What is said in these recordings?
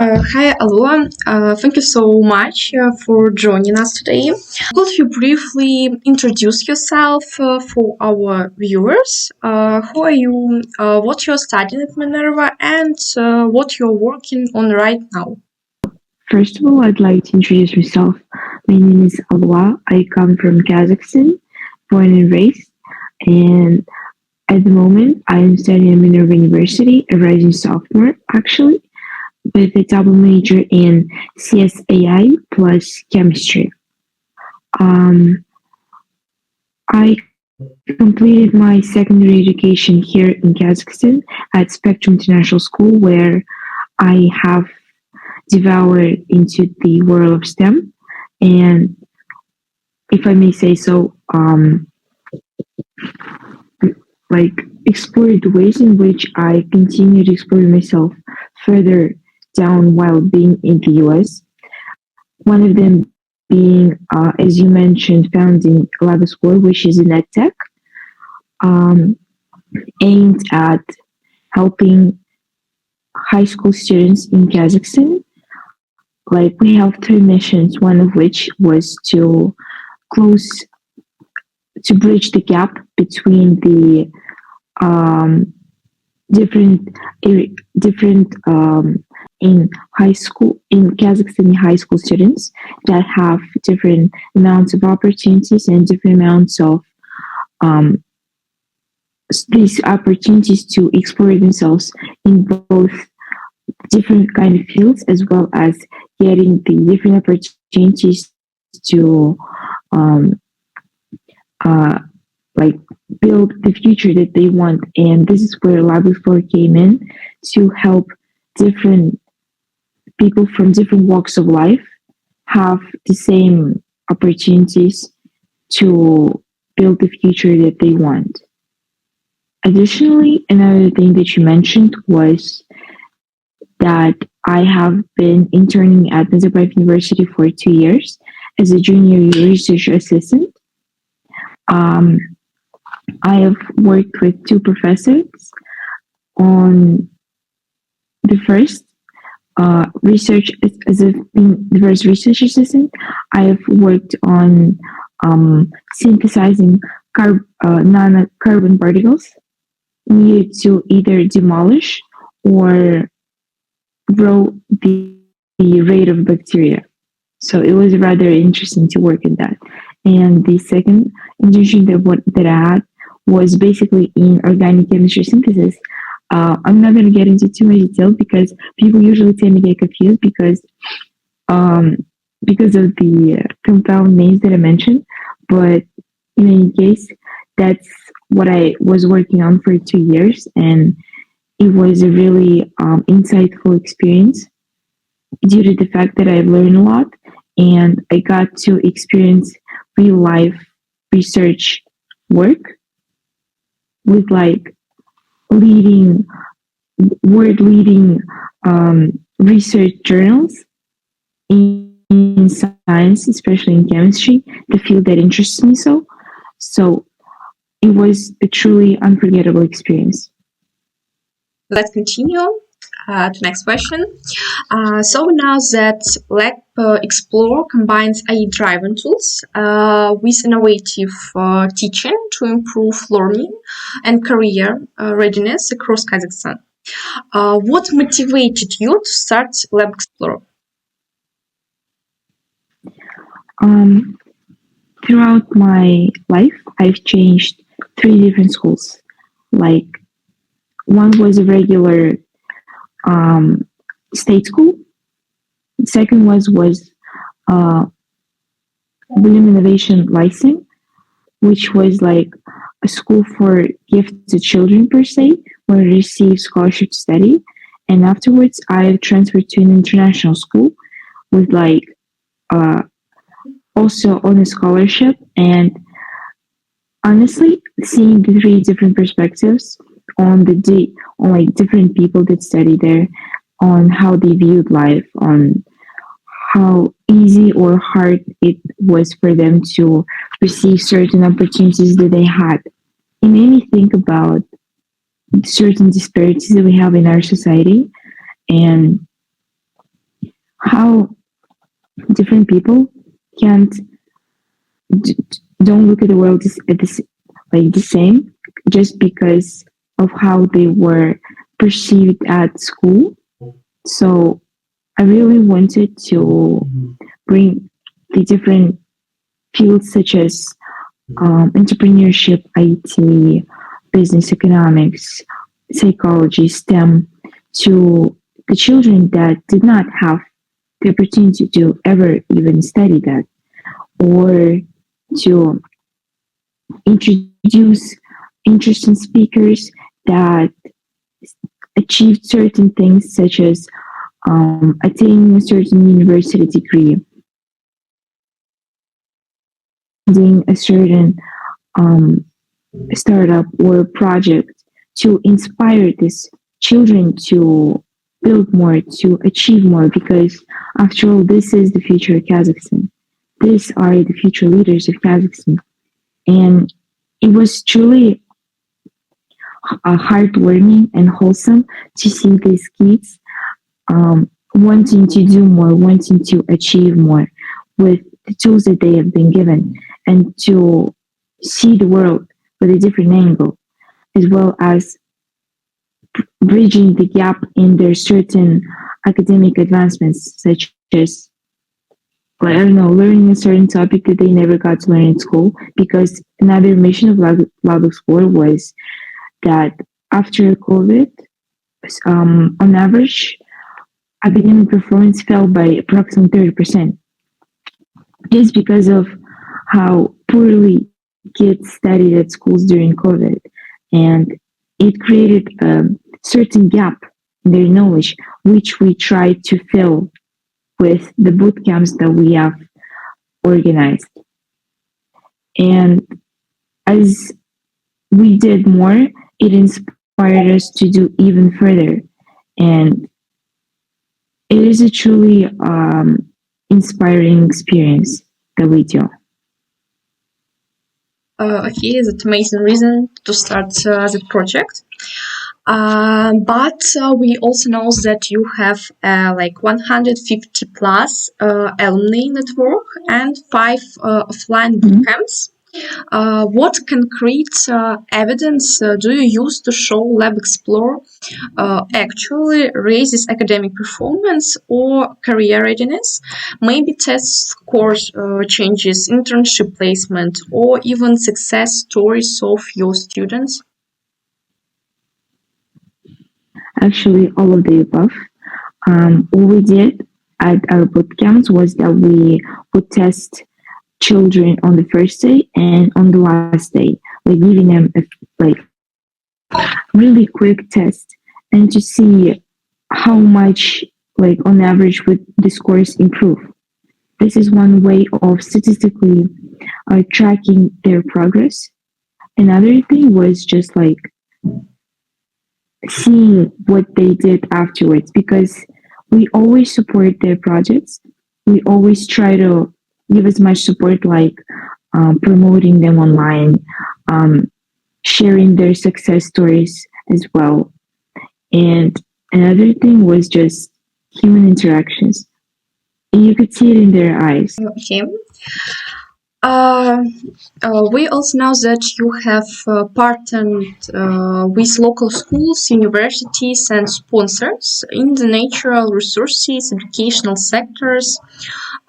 Hi, Alua. Thank you so much for joining us today. Could you briefly introduce yourself for our viewers? Who are you? What you're studying at Minerva, and what you're working on right now? First of all, I'd like to introduce myself. My name is Alua. I come from Kazakhstan, born and raised, and at the moment, I'm studying at Minerva University, a rising sophomore, actually, with a double major in CSAI plus chemistry. Um, I completed my secondary education here in Kazakhstan at Spectrum International School, where I have devoured into the world of STEM. And if I may say so, like explored the ways in which I continue to explore myself further down while being in the US. One of them being, as you mentioned, founding LabXplore, which is an edtech um, aimed at helping high school students in Kazakhstan. Like we have three missions, one of which was close to bridge the gap between the um, different different in high school in Kazakhstani high school students that have different amounts of opportunities and different amounts of um, these opportunities to explore themselves in both different kind of fields as well as getting the different opportunities to um, uh, like build the future that they want. And this is where LabXplore came in to help different people from different walks of life have the same opportunities to build the future that they want. Additionally, another thing that you mentioned was that I have been interning at Nazarbayev University for 2 years as a junior research assistant. Um, I have worked with two professors on the first research as a the first research assistant. I have worked on synthesizing nanocarbon particles needed to either demolish or grow the rate of bacteria. So it was rather interesting to work in that. And the second internship that I had was basically in organic chemistry synthesis. I'm not going to get into too much detail because people usually tend to get confused um, because of the compound names that I mentioned. But in any case, that's what I was working on for 2 years, and it was a really insightful experience due to the fact that I learned a lot and I got to experience real life research work with like leading world leading research journals in science, especially in chemistry, the field that interests me so it was a truly unforgettable experience. Let's continue to next question. So now that LabXplore combines AI-driven tools with innovative teaching to improve learning and career readiness across Kazakhstan, what motivated you to start LabXplore? Um, Throughout my life, I've changed three different schools. Like one was a regular um, state school. The second was uh, William Innovation Licensing, which was like a school for gifted children per se, where I received scholarship to study. And afterwards, I transferred to an international school with like uh, also on a scholarship. And honestly, seeing the three different perspectives on on like different people that study there, on how they viewed life, on how easy or hard it was for them to receive certain opportunities that they had. It made me think about certain disparities that we have in our society and how different people can't d- don't look at the world like the same just because of how they were perceived at school. So I really wanted to bring the different fields such as entrepreneurship, IT, business economics, psychology, STEM to the children that did not have the opportunity to ever even study that, or to introduce interesting speakers that achieved certain things such as attaining a certain university degree, doing a certain um, startup or project to inspire these children to build more, to achieve more, because after all, this is the future of Kazakhstan. These are the future leaders of Kazakhstan. And it was truly heartwarming and wholesome to see these kids wanting to do more, wanting to achieve more with the tools that they have been given, and to see the world with a different angle, as well as bridging the gap in their certain academic advancements, such as, like, I don't know, learning a certain topic that they never got to learn in school. Because another mission of LabXplore was that after COVID, on average, academic performance fell by approximately 30%, just because of how poorly kids studied at schools during COVID. And it created a certain gap in their knowledge, which we try to fill with the bootcamps that we have organized. And as we did more, it inspired us to do even further. And it is a truly inspiring experience that we do. Okay, that's amazing reason to start the project. But we also know that you have like 150 plus alumni network and 5 offline bootcamps. What concrete evidence do you use to show LabXplore actually raises academic performance or career readiness? Maybe test course changes, internship placement, or even success stories of your students? Actually, all of the above. What we did at our bootcamps was that we would test children on the first day and on the last day, like giving them a like really quick test, and to see how much, like on average, would the scores improve. This is one way of statistically tracking their progress. Another thing was just like seeing what they did afterwards, because we always support their projects. We always try to give as much support, like promoting them online, um, sharing their success stories as well. And another thing was just human interactions. You could see it in their eyes. Okay. Uh, we also know that you have partnered with local schools, universities, and sponsors in the natural resources, educational sectors.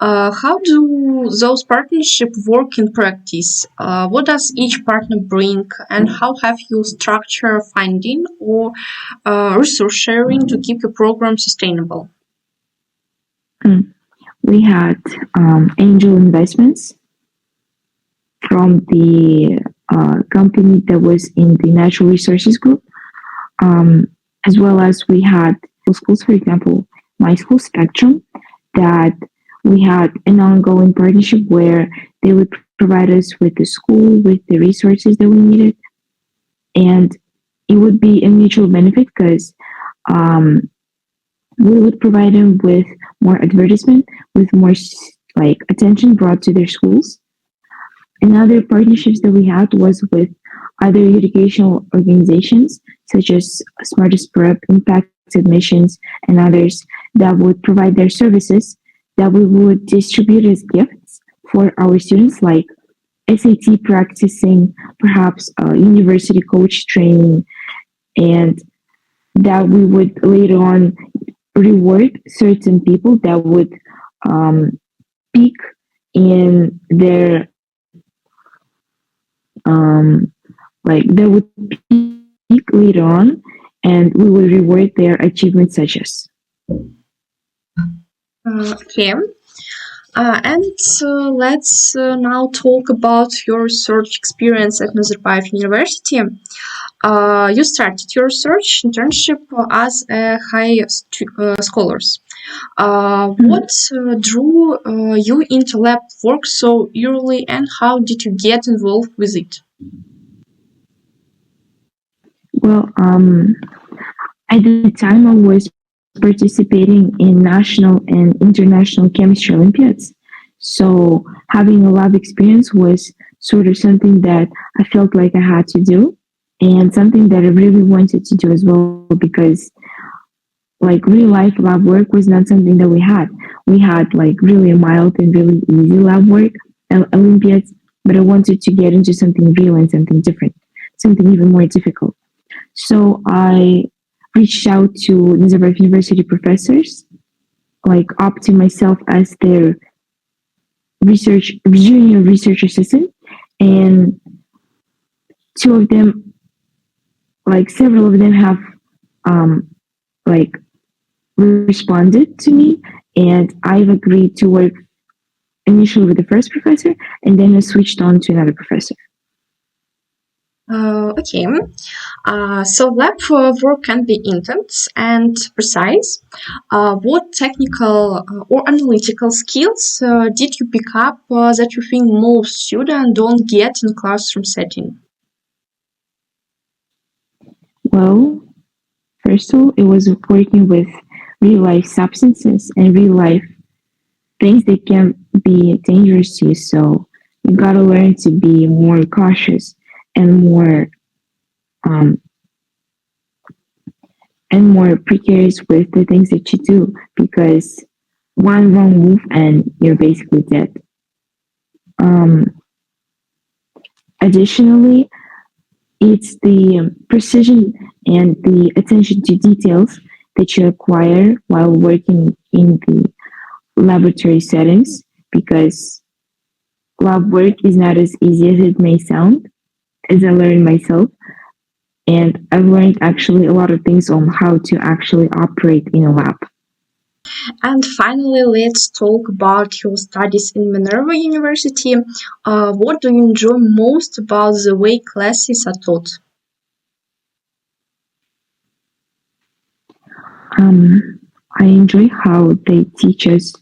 How do those partnerships work in practice? What does each partner bring, and how have you structured funding or resource sharing to keep your program sustainable? We had angel investments from the company that was in the natural resources group, um, as well as we had schools, for example, my school Spectrum, that we had an ongoing partnership where they would provide us with the school, with the resources that we needed. And it would be a mutual benefit because um, we would provide them with more advertisement, with more like attention brought to their schools. Another partnerships that we had was with other educational organizations such as Smartest Prep, Impact admissions, and others that would provide their services that we would distribute as gifts for our students, like SAT practicing, perhaps university coach training, and that we would later on reward certain people that would um, peak in their um, like they would peak later on, and we will reward their achievements such as. Okay. And let's now talk about your research experience at Nazarbayev University. You started your research internship as a scholars. What drew you into lab work so early, and how did you get involved with it? Well, at the time I was participating in national and international chemistry Olympiads. So having a lab experience was sort of something that I felt like I had to do, and something that I really wanted to do as well, because like real life lab work was not something that we had. We had like really mild and really easy lab work and Olympiads, but I wanted to get into something real and something different, something even more difficult. So I reached out to Nazarbayev University professors, like opting myself as their junior research assistant, and two of them, like several of them, have um, like responded to me, and I've agreed to work initially with the first professor, and then I switched on to another professor. Okay. So lab work can be intense and precise. What technical or analytical skills did you pick up that you think most students don't get in classroom setting? Well, first of all, it was working with real life substances and real life things that can be dangerous to you. So you gotta learn to be more cautious and um, more precarious with the things that you do, because one wrong move and you're basically dead. Um, Additionally, it's the precision and the attention to details that you acquire while working in the laboratory settings, because lab work is not as easy as it may sound, as I learned myself. And I've learned actually a lot of things on how to actually operate in a lab. And finally, let's talk about your studies in Minerva University. What do you enjoy most about the way classes are taught? I enjoy how they teach us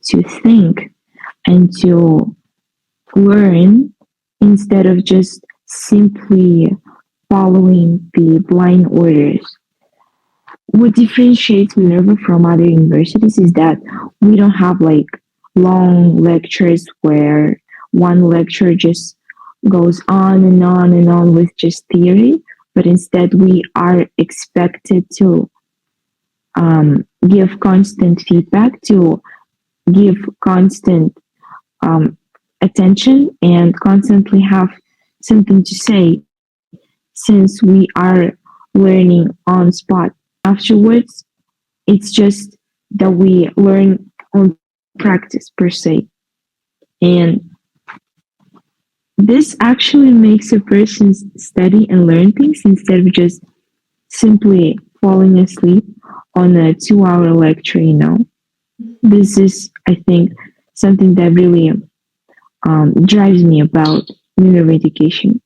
to think and to learn instead of just simply following the blind orders. What differentiates Minerva from other universities is that we don't have like long lectures where one lecture just goes on and on and on with just theory, but instead we are expected to give constant feedback, to give constant um, attention, and constantly have something to say, since we are learning on spot. Afterwards, it's just that we learn on practice per se. And this actually makes a person study and learn things instead of just simply falling asleep on a 2 hour lecture, you know. This is, I think, something that really drives me about Minerva education.